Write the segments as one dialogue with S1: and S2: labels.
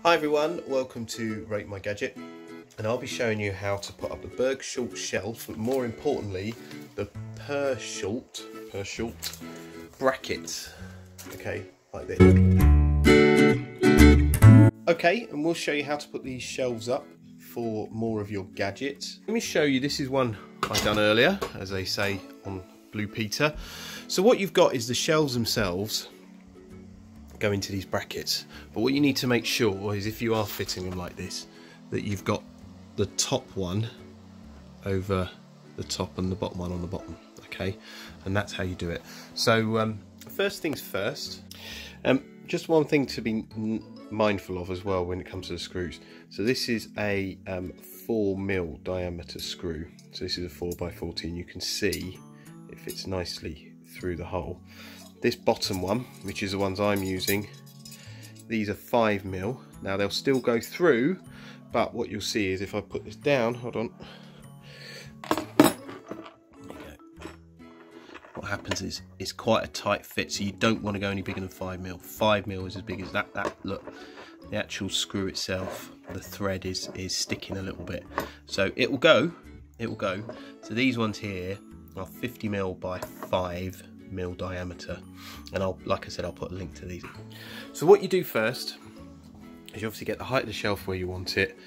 S1: Hi everyone, welcome to Rate My Gadget, and I'll be showing you how to put up the Pershult shelf, but more importantly the Pershult brackets, okay, like this. Okay, and we'll show you how to put these shelves up for more of your gadgets. Let me show you, this is one I've done earlier, as they say on Blue Peter. So what you've got is the shelves themselves go into these brackets, but what you need to make sure is, if you are fitting them like this, that you've got the top one over the top and the bottom one on the bottom, okay? And that's how you do it. So first things first, just one thing to be mindful of as well when it comes to the screws. So this is a 4mm diameter screw, so this is a 4x14. You can see it fits nicely through the hole. This bottom one, which is the ones I'm using, these are 5mm. Now they'll still go through, but what you'll see is if I put this down, hold on, what happens is it's quite a tight fit, so you don't want to go any bigger than 5mm. 5mm is as big as that. Look, the actual screw itself, the thread is sticking a little bit, so it will go. So these ones here are 50mm by 5mm diameter, and like I said, I'll put a link to these. So what you do first is you obviously get the height of the shelf where you want it.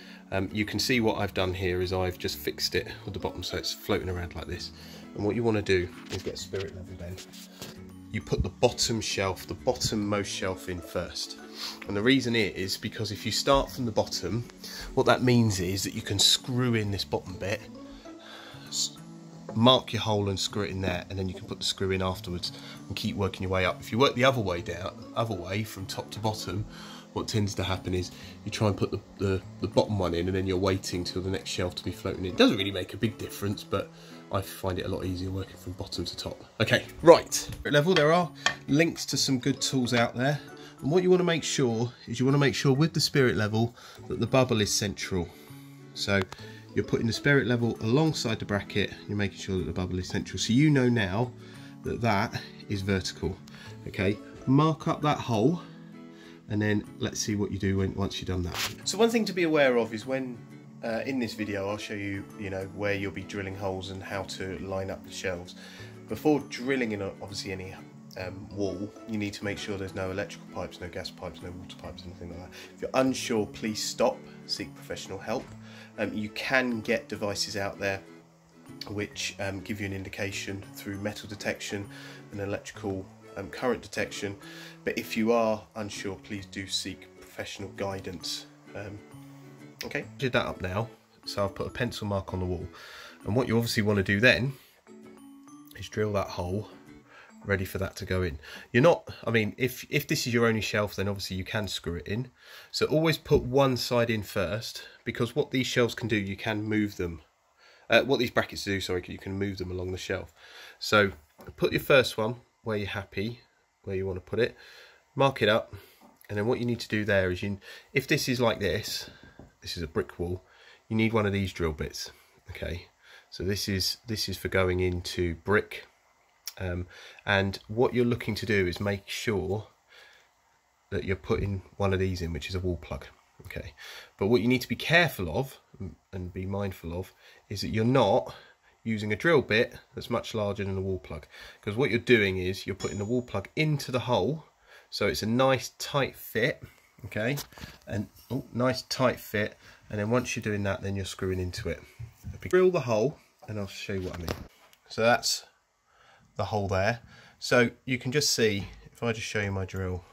S1: You can see what I've done here is I've just fixed it at the bottom so it's floating around like this. And what you want to do is get spirit level. Then you put the bottom shelf, the bottommost shelf in first. And the reason is because if you start from the bottom, what that means is that you can screw in this bottom bit, mark your hole and screw it in there, and then you can put the screw in afterwards and keep working your way up. If you work the other way from top to bottom, what tends to happen is you try and put the bottom one in, and then you're waiting till the next shelf to be floating in. It doesn't really make a big difference, but I find it a lot easier working from bottom to top. Okay, right. At level, there are links to some good tools out there, and what you want to make sure is with the spirit level that the bubble is central. So you're putting the spirit level alongside the bracket, you're making sure that the bubble is central. So you know now that that is vertical. Okay, mark up that hole, and then let's see what you do once you've done that. So one thing to be aware of is when, in this video, I'll show you, where you'll be drilling holes and how to line up the shelves. Before drilling in obviously any wall, you need to make sure there's no electrical pipes, no gas pipes, no water pipes, anything like that. If you're unsure, please stop, seek professional help. You can get devices out there which give you an indication through metal detection and electrical current detection, but if you are unsure, please do seek professional guidance. Okay, did that up now, so I've put a pencil mark on the wall, and what you obviously want to do then is drill that hole ready for that to go in. You're not, I mean, if this is your only shelf, then obviously you can screw it in. So always put one side in first, because what these shelves can do, you can move them. What these brackets do, sorry, you can move them along the shelf. So put your first one where you're happy, where you want to put it, mark it up, and then what you need to do there is, if this is like this is a brick wall, you need one of these drill bits. Okay, so this is for going into brick. And what you're looking to do is make sure that you're putting one of these in, which is a wall plug. Okay, but what you need to be careful of and be mindful of is that you're not using a drill bit that's much larger than a wall plug, because what you're doing is you're putting the wall plug into the hole, so it's a nice tight fit. Okay, and nice tight fit, and then once you're doing that, then you're screwing into it. Drill the hole, and I'll show you what I mean. So that's the hole there, so you can just see, if I just show you my drill,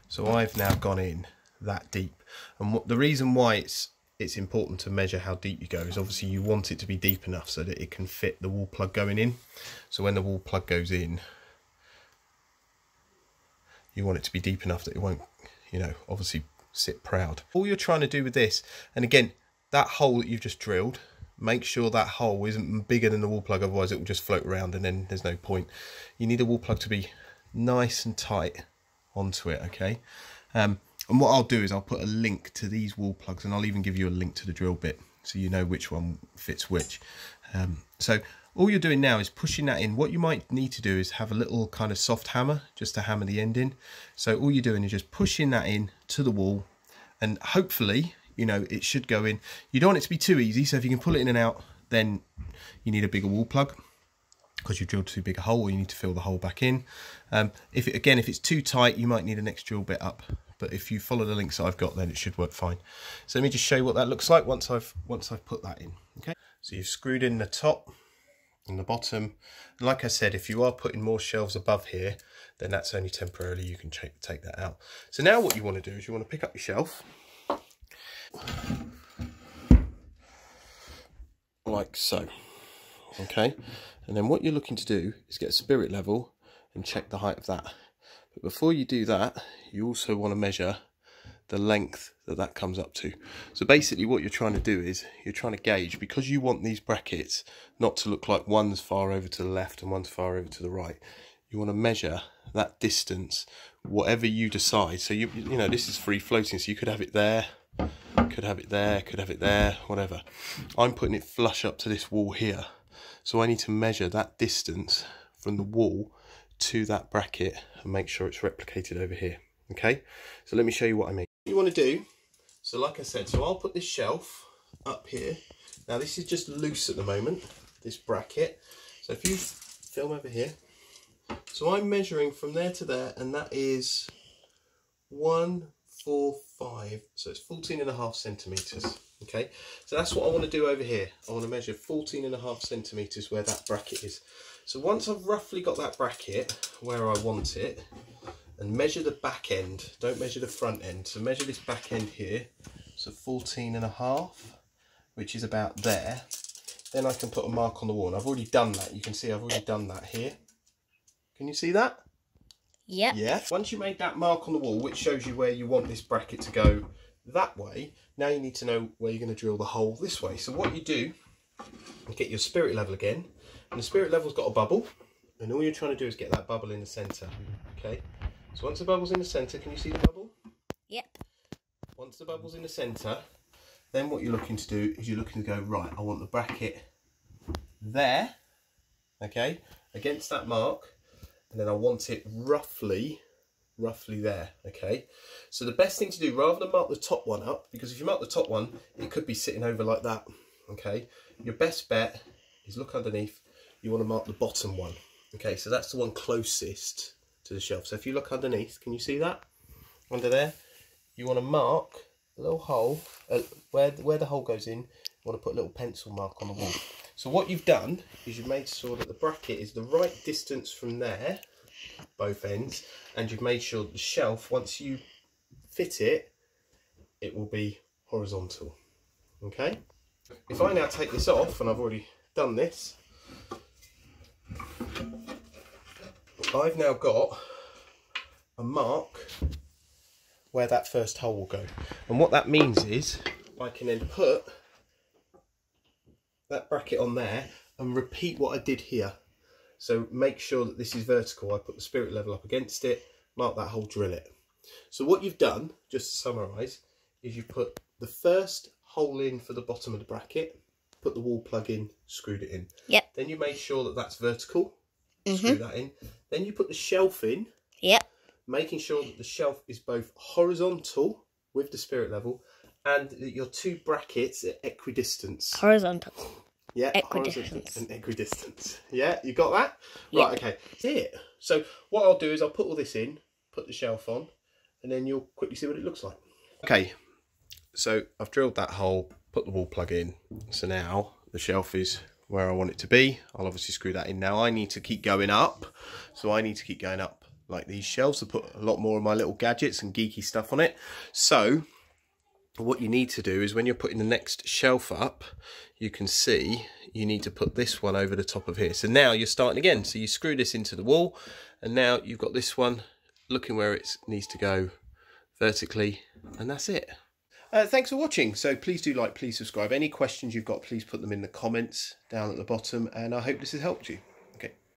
S1: so I've now gone in that deep, and the reason why it's important to measure how deep you go is obviously you want it to be deep enough so that it can fit the wall plug going in. So when the wall plug goes in, you want it to be deep enough that it won't, obviously sit proud. All you're trying to do with this, and again, that hole that you've just drilled, make sure that hole isn't bigger than the wall plug, otherwise it will just float around and then there's no point. You need a wall plug to be nice and tight onto it, okay? And what I'll do is I'll put a link to these wall plugs, and I'll even give you a link to the drill bit so you know which one fits which. So all you're doing now is pushing that in. What you might need to do is have a little kind of soft hammer just to hammer the end in. So all you're doing is just pushing that in to the wall, and hopefully, you know, it should go in. You don't want it to be too easy, so if you can pull it in and out, then you need a bigger wall plug because you drilled too big a hole, or you need to fill the hole back in. If it's too tight, you might need a next drill bit up, but if you follow the links that I've got, then it should work fine. So let me just show you what that looks like once I've put that in. Okay, so you've screwed in the top and the bottom, and like I said, if you are putting more shelves above here, then that's only temporarily. You can take that out. So now what you want to do is you want to pick up your shelf like so, okay, and then what you're looking to do is get a spirit level and check the height of that. But before you do that, you also want to measure the length that comes up to. So basically what you're trying to do is you're trying to gauge, because you want these brackets not to look like one's far over to the left and one's far over to the right. You want to measure that distance, whatever you decide. So you know, this is free floating, so you could have it there, could have it there, could have it there, whatever. I'm putting it flush up to this wall here, so I need to measure that distance from the wall to that bracket and make sure it's replicated over here. Okay, so let me show you what I mean. What you want to do, so like I said, so I'll put this shelf up here. Now this is just loose at the moment, this bracket. So if you film over here, so I'm measuring from there to there, and that is 145, so it's 14.5 centimeters. Okay, so that's what I want to do over here. I want to measure 14.5 centimeters where that bracket is. So once I've roughly got that bracket where I want it, and measure the back end, don't measure the front end, so measure this back end here, so 14.5, which is about there. Then I can put a mark on the wall, and I've already done that. You can see I've already done that here. Can you see that?
S2: Yep.
S1: Yeah. Once you made that mark on the wall, which shows you where you want this bracket to go that way, now you need to know where you're going to drill the hole this way. So what you do, you get your spirit level again, and the spirit level's got a bubble, and all you're trying to do is get that bubble in the centre. Okay. So once the bubble's in the centre, can you see the bubble?
S2: Yep.
S1: Once the bubble's in the centre, then what you're looking to do is you're looking to go, right, I want the bracket there, okay, against that mark, and then I want it roughly there, okay. So the best thing to do, rather than mark the top one up, because if you mark the top one, it could be sitting over like that, okay. Your best bet is look underneath, you want to mark the bottom one, okay, so that's the one closest to the shelf. So if you look underneath, can you see that? Under there, you want to mark a little hole, where the hole goes in, you want to put a little pencil mark on the wall. So what you've done is you've made sure that the bracket is the right distance from there, both ends, and you've made sure that the shelf, once you fit it, it will be horizontal, okay? If I now take this off, and I've already done this, I've now got a mark where that first hole will go. And what that means is I can then put that bracket on there and repeat what I did here. So make sure that this is vertical. I put the spirit level up against it, mark that hole, drill it. So what you've done, just to summarise, is you put the first hole in for the bottom of the bracket, put the wall plug in, screwed it in.
S2: Yep.
S1: Then you made sure that that's vertical. Screw that in. Then you put the shelf in.
S2: Yep.
S1: Making sure that the shelf is both horizontal with the spirit level and that your two brackets are equidistant.
S2: Horizontal.
S1: Yeah,
S2: Equidistance.
S1: horizontal and equidistant. Yeah, you got that?
S2: Yep.
S1: Right, okay. That's it. So what I'll do is I'll put all this in, put the shelf on, and then you'll quickly see what it looks like. Okay, so I've drilled that hole, put the wall plug in. So now the shelf is where I want it to be. I'll obviously screw that in now. I need to keep going up, so I need to keep going up like these shelves to put a lot more of my little gadgets and geeky stuff on it. So what you need to do is when you're putting the next shelf up, you can see you need to put this one over the top of here. So now you're starting again. So you screw this into the wall, and now you've got this one looking where it needs to go vertically, and that's it. Thanks for watching. So please do like, please subscribe. Any questions you've got, please put them in the comments down at the bottom, and I hope this has helped you.